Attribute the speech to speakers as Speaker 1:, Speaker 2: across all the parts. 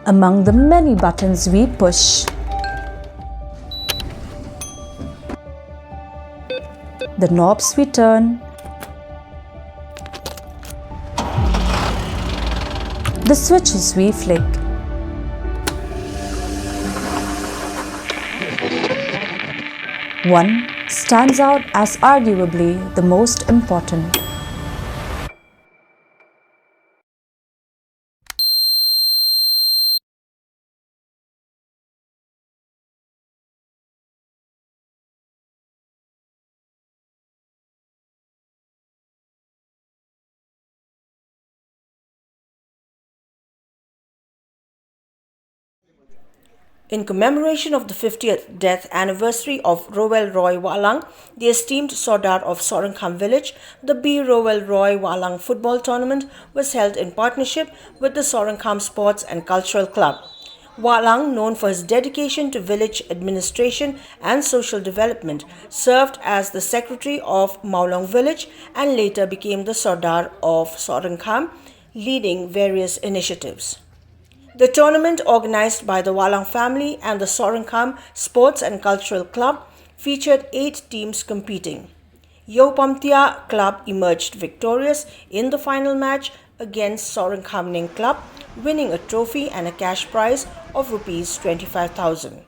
Speaker 1: among the many buttons we push. The knobs we turn, the switches we flick. One stands out as arguably the most important.
Speaker 2: In commemoration of the 50th death anniversary of Rowell Roy Wahlang, the esteemed Sordar of Sohryngkham village, the B. Rowell Roy Wahlang football tournament was held in partnership with the Sohryngkham Sports and Cultural Club. Wahlang, known for his dedication to village administration and social development, served as the Secretary of Mawlong village and later became the Sordar of Sohryngkham, leading various initiatives. The tournament, organized by the Wahlang family and the Sohryngkham Sports and Cultural Club, featured 8 teams competing. Yopamtia Club emerged victorious in the final match against Sohryngkham Ning Club, winning a trophy and a cash prize of Rs 25,000.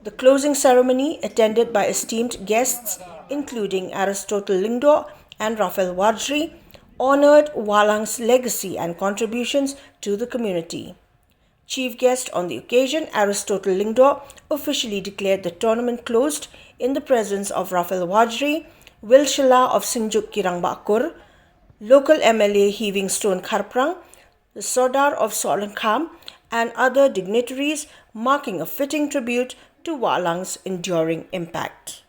Speaker 2: The closing ceremony, attended by esteemed guests including Aristotle Lingdo and Rowell Wahlang, honored Wahlang's legacy and contributions to the community. Chief guest on the occasion, Aristotle Lingdo, officially declared the tournament closed in the presence of Rowell Wahlang, Wilshila of Sinjuk Kirangbakur, local MLA Heaving Stone Kharprang, the Sordar of Sohryngkham, and other dignitaries, marking a fitting tribute to Wahlang's enduring impact.